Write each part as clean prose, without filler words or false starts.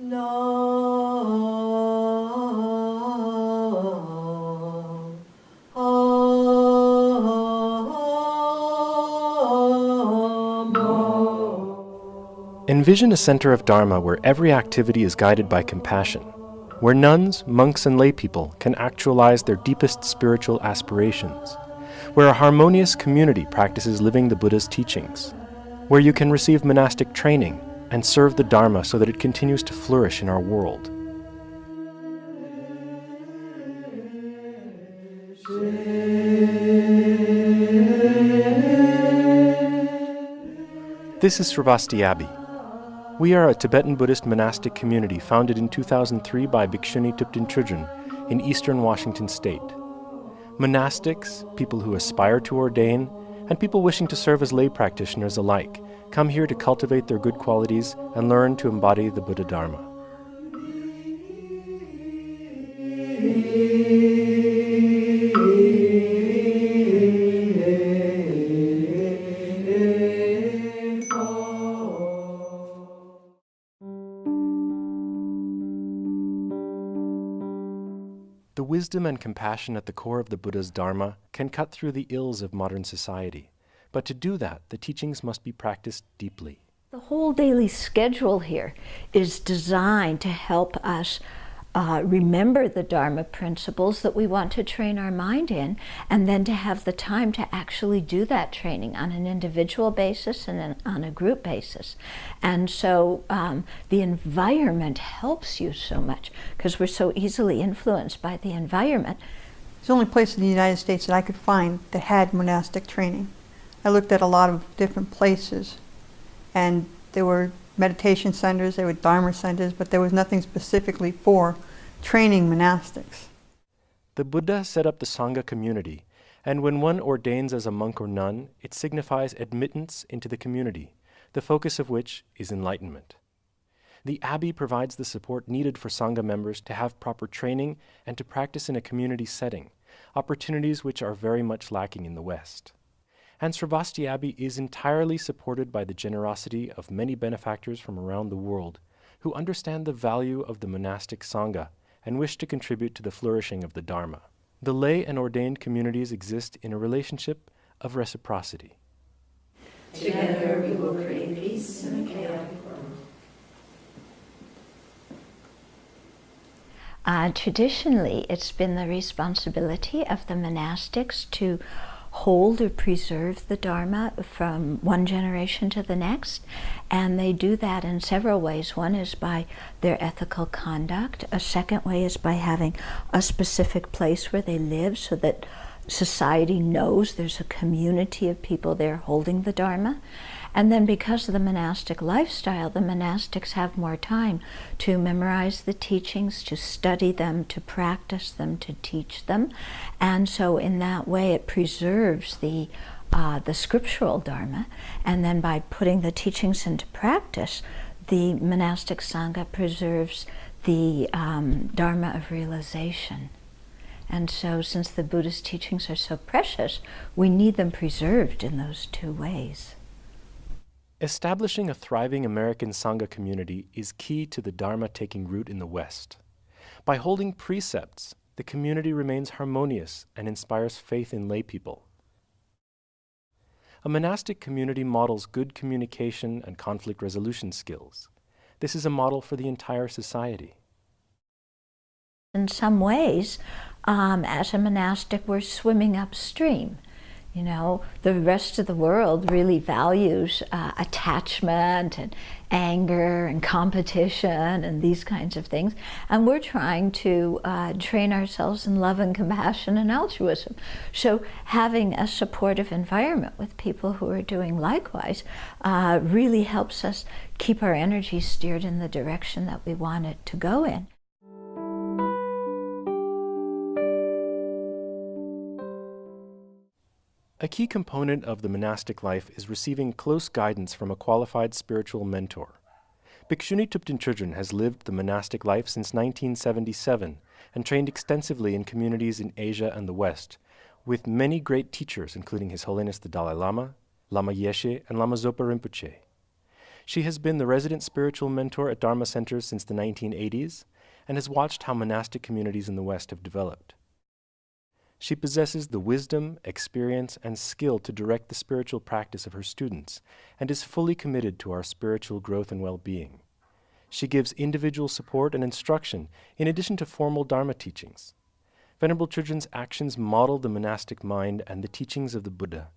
Envision a center of Dharma where every activity is guided by compassion, where nuns, monks, and laypeople can actualize their deepest spiritual aspirations, where a harmonious community practices living the Buddha's teachings, where you can receive monastic training and serve the Dharma so that it continues to flourish in our world. This is Sravasti Abbey. We are a Tibetan Buddhist monastic community founded in 2003 by Bhikshuni Thubten Chodron in eastern Washington state. Monastics, people who aspire to ordain, and people wishing to serve as lay practitioners alike come here to cultivate their good qualities and learn to embody the Buddha Dharma. The wisdom and compassion at the core of the Buddha's Dharma can cut through the ills of modern society. But to do that, the teachings must be practiced deeply. The whole daily schedule here is designed to help us remember the Dharma principles that we want to train our mind in, and then to have the time to actually do that training on an individual basis and on a group basis. And so the environment helps you so much, because we're so easily influenced by the environment. It's the only place in the United States that I could find that had monastic training. I looked at a lot of different places, and there were meditation centers, there were Dharma centers, but there was nothing specifically for training monastics. The Buddha set up the Sangha community, and when one ordains as a monk or nun, it signifies admittance into the community, the focus of which is enlightenment. The Abbey provides the support needed for Sangha members to have proper training and to practice in a community setting, opportunities which are very much lacking in the West. And Sravasti Abbey is entirely supported by the generosity of many benefactors from around the world who understand the value of the monastic Sangha and wish to contribute to the flourishing of the Dharma. The lay and ordained communities exist in a relationship of reciprocity. Together we will create peace in a chaotic world. Traditionally, it's been the responsibility of the monastics to hold or preserve the Dharma from one generation to the next, and they do that in several ways. One is by their ethical conduct. A second way is by having a specific place where they live so that society knows there's a community of people there holding the Dharma. And then because of the monastic lifestyle, the monastics have more time to memorize the teachings, to study them, to practice them, to teach them. And so in that way it preserves the scriptural Dharma. And then by putting the teachings into practice, the monastic Sangha preserves the Dharma of realization. And so since the Buddhist teachings are so precious, we need them preserved in those two ways. Establishing a thriving American Sangha community is key to the Dharma taking root in the West. By holding precepts, the community remains harmonious and inspires faith in lay people. A monastic community models good communication and conflict resolution skills. This is a model for the entire society. In some ways, as a monastic, we're swimming upstream. You know, the rest of the world really values attachment and anger and competition and these kinds of things. And we're trying to train ourselves in love and compassion and altruism. So having a supportive environment with people who are doing likewise really helps us keep our energy steered in the direction that we want it to go in. A key component of the monastic life is receiving close guidance from a qualified spiritual mentor. Bhikshuni Thubten Chodron has lived the monastic life since 1977 and trained extensively in communities in Asia and the West, with many great teachers, including His Holiness the Dalai Lama, Lama Yeshe, and Lama Zopa Rinpoche. She has been the resident spiritual mentor at Dharma centers since the 1980s and has watched how monastic communities in the West have developed. She possesses the wisdom, experience, and skill to direct the spiritual practice of her students and is fully committed to our spiritual growth and well-being. She gives individual support and instruction in addition to formal Dharma teachings. Venerable Chodron's actions model the monastic mind and the teachings of the Buddha,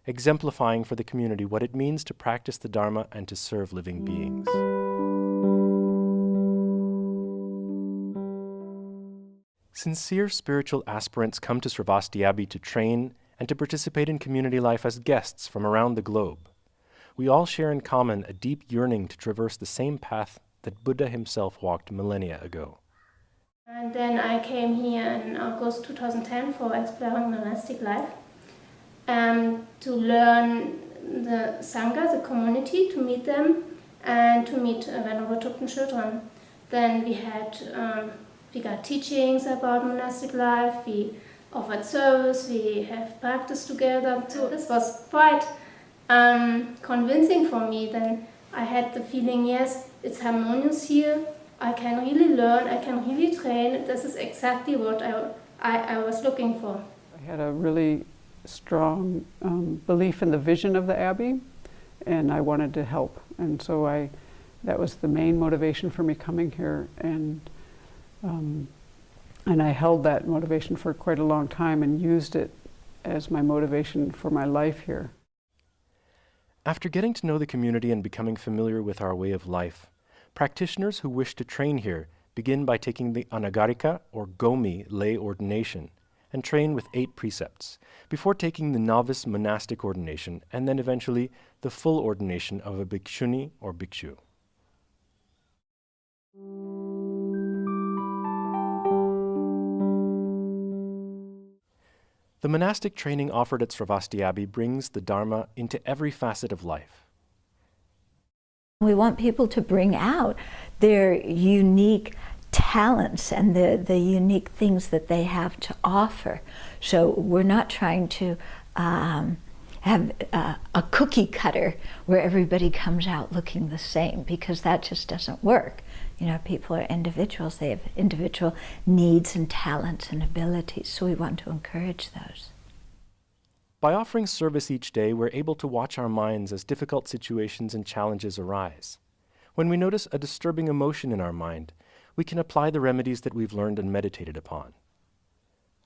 exemplifying for the community what it means to practice the Dharma and to serve living beings. Sincere spiritual aspirants come to Sravasti Abbey to train and to participate in community life as guests from around the globe. We all share in common a deep yearning to traverse the same path that Buddha himself walked millennia ago. And then I came here in August 2010 for exploring monastic life, to learn the Sangha, the community, to meet them, and to meet Venerable Thubten Chodron. Then we got teachings about monastic life, we offered service, we have practiced together. So this was quite convincing for me. Then I had the feeling, yes, it's harmonious here, I can really learn, I can really train. This is exactly what I was looking for. I had a really strong belief in the vision of the Abbey, and I wanted to help. And so that was the main motivation for me coming here. And I held that motivation for quite a long time and used it as my motivation for my life here. After getting to know the community and becoming familiar with our way of life, practitioners who wish to train here begin by taking the Anagarika or Gomi lay ordination and train with 8 precepts, before taking the novice monastic ordination and then eventually the full ordination of a bhikshuni or bhikshu. The monastic training offered at Sravasti Abbey brings the Dharma into every facet of life. We want people to bring out their unique talents and the unique things that they have to offer. So we're not trying to have a cookie cutter where everybody comes out looking the same, because that just doesn't work. You know, people are individuals, they have individual needs and talents and abilities, so we want to encourage those. By offering service each day, we're able to watch our minds as difficult situations and challenges arise. When we notice a disturbing emotion in our mind, we can apply the remedies that we've learned and meditated upon.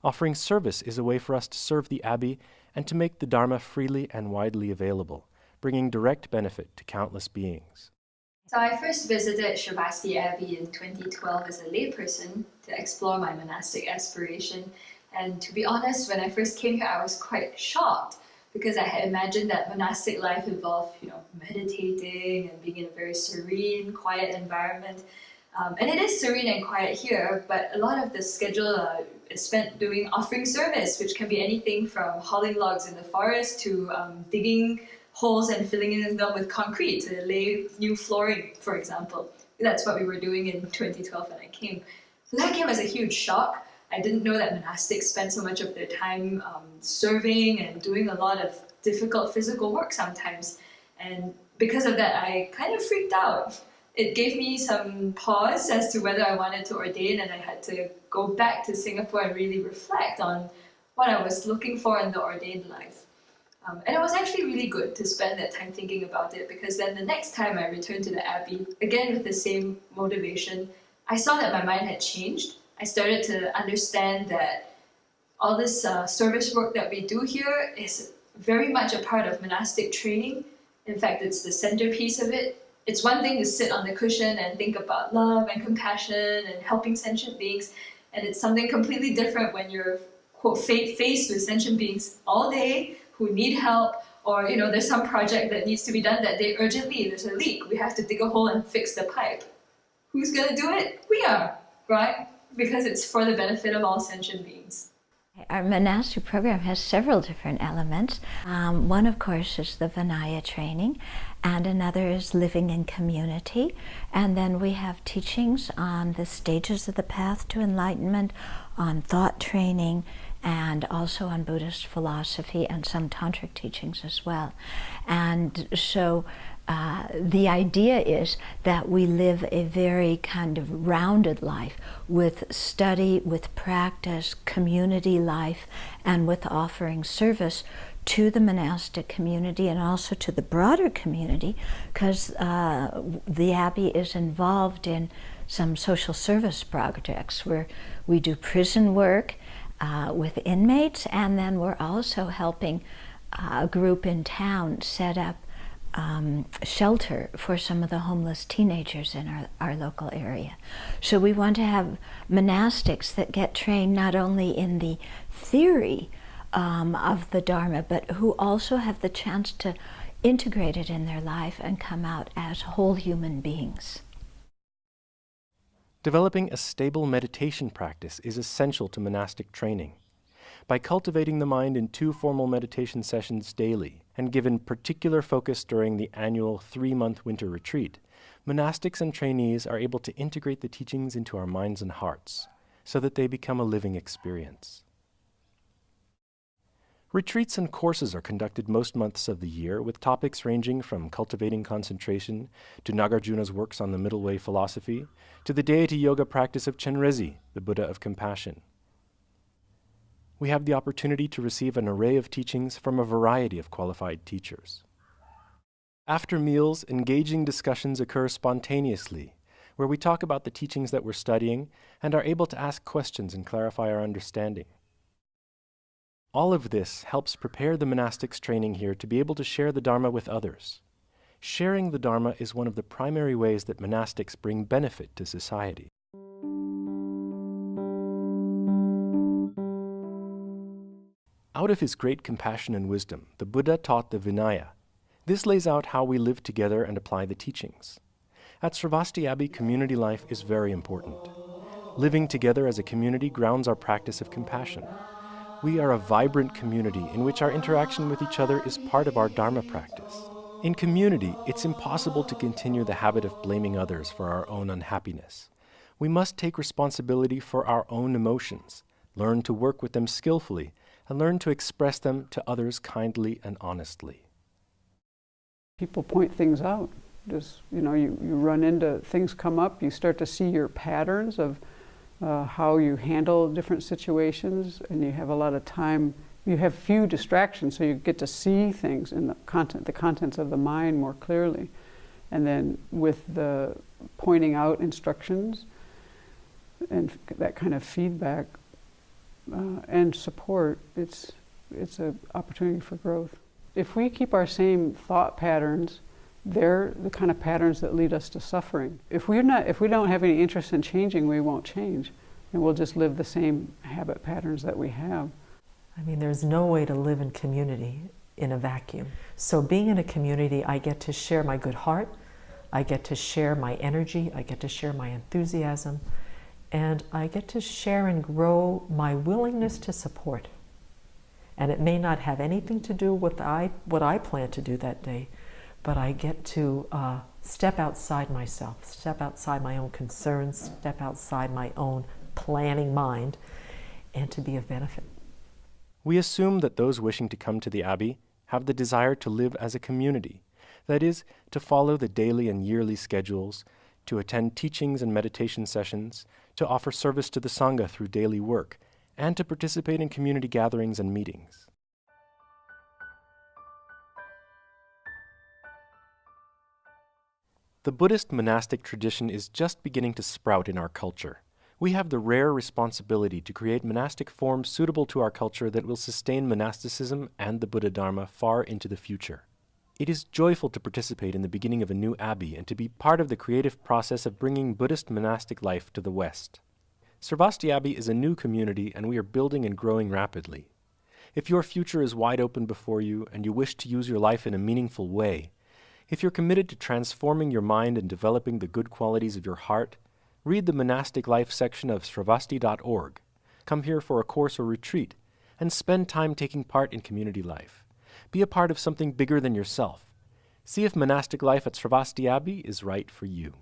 Offering service is a way for us to serve the Abbey and to make the Dharma freely and widely available, bringing direct benefit to countless beings. So I first visited Sravasti Abbey in 2012 as a layperson to explore my monastic aspiration. And to be honest, when I first came here, I was quite shocked because I had imagined that monastic life involved, meditating and being in a very serene, quiet environment. And it is serene and quiet here, but a lot of the schedule is spent doing offering service, which can be anything from hauling logs in the forest to digging holes and filling in them with concrete to lay new flooring, for example. That's what we were doing in 2012 when I came. So that came as a huge shock. I didn't know that monastics spend so much of their time serving and doing a lot of difficult physical work sometimes. And because of that, I kind of freaked out. It gave me some pause as to whether I wanted to ordain, and I had to go back to Singapore and really reflect on what I was looking for in the ordained life. And it was actually really good to spend that time thinking about it, because then the next time I returned to the Abbey, again with the same motivation, I saw that my mind had changed. I started to understand that all this service work that we do here is very much a part of monastic training. In fact, it's the centerpiece of it. It's one thing to sit on the cushion and think about love and compassion and helping sentient beings, and it's something completely different when you're, quote, faced with sentient beings all day who need help, or there's some project that needs to be done that day urgently, there's a leak, we have to dig a hole and fix the pipe. Who's going to do it? We are, right? Because it's for the benefit of all sentient beings. Our monastic program has several different elements. One, of course, is the Vinaya training, and another is living in community. And then we have teachings on the stages of the path to enlightenment, on thought training, and also on Buddhist philosophy and some tantric teachings as well. And so the idea is that we live a very kind of rounded life with study, with practice, community life, and with offering service to the monastic community and also to the broader community, because the Abbey is involved in some social service projects where we do prison work with inmates, and then we're also helping a group in town set up shelter for some of the homeless teenagers in our local area. So we want to have monastics that get trained not only in the theory of the Dharma, but who also have the chance to integrate it in their life and come out as whole human beings. Developing a stable meditation practice is essential to monastic training. By cultivating the mind in 2 formal meditation sessions daily, and given particular focus during the annual 3-month winter retreat, monastics and trainees are able to integrate the teachings into our minds and hearts, so that they become a living experience. Retreats and courses are conducted most months of the year, with topics ranging from cultivating concentration, to Nagarjuna's works on the Middle Way philosophy, to the deity yoga practice of Chenrezig, the Buddha of compassion. We have the opportunity to receive an array of teachings from a variety of qualified teachers. After meals, engaging discussions occur spontaneously, where we talk about the teachings that we're studying and are able to ask questions and clarify our understanding. All of this helps prepare the monastics training here to be able to share the Dharma with others. Sharing the Dharma is one of the primary ways that monastics bring benefit to society. Out of his great compassion and wisdom, the Buddha taught the Vinaya. This lays out how we live together and apply the teachings. At Sravasti Abbey, community life is very important. Living together as a community grounds our practice of compassion. We are a vibrant community in which our interaction with each other is part of our Dharma practice. In community, it's impossible to continue the habit of blaming others for our own unhappiness. We must take responsibility for our own emotions, learn to work with them skillfully, and learn to express them to others kindly and honestly. People point things out. Just, you run into things come up, you start to see your patterns of how you handle different situations, and you have a lot of time. You have few distractions, so you get to see things in the contents of the mind more clearly. And then with the pointing out instructions and that kind of feedback and support, it's an opportunity for growth. If we keep our same thought patterns, they're the kind of patterns that lead us to suffering. If we don't have any interest in changing, we won't change, and we'll just live the same habit patterns that we have. I mean, there's no way to live in community in a vacuum. So being in a community, I get to share my good heart, I get to share my energy, I get to share my enthusiasm, and I get to share and grow my willingness to support. And it may not have anything to do with what I plan to do that day, but I get to step outside myself, step outside my own concerns, step outside my own planning mind, and to be of benefit. We assume that those wishing to come to the Abbey have the desire to live as a community, that is, to follow the daily and yearly schedules, to attend teachings and meditation sessions, to offer service to the Sangha through daily work, and to participate in community gatherings and meetings. The Buddhist monastic tradition is just beginning to sprout in our culture. We have the rare responsibility to create monastic forms suitable to our culture that will sustain monasticism and the Buddha Dharma far into the future. It is joyful to participate in the beginning of a new abbey and to be part of the creative process of bringing Buddhist monastic life to the West. Sravasti Abbey is a new community, and we are building and growing rapidly. If your future is wide open before you and you wish to use your life in a meaningful way, if you're committed to transforming your mind and developing the good qualities of your heart, read the monastic life section of Sravasti.org, come here for a course or retreat, and spend time taking part in community life. Be a part of something bigger than yourself. See if monastic life at Sravasti Abbey is right for you.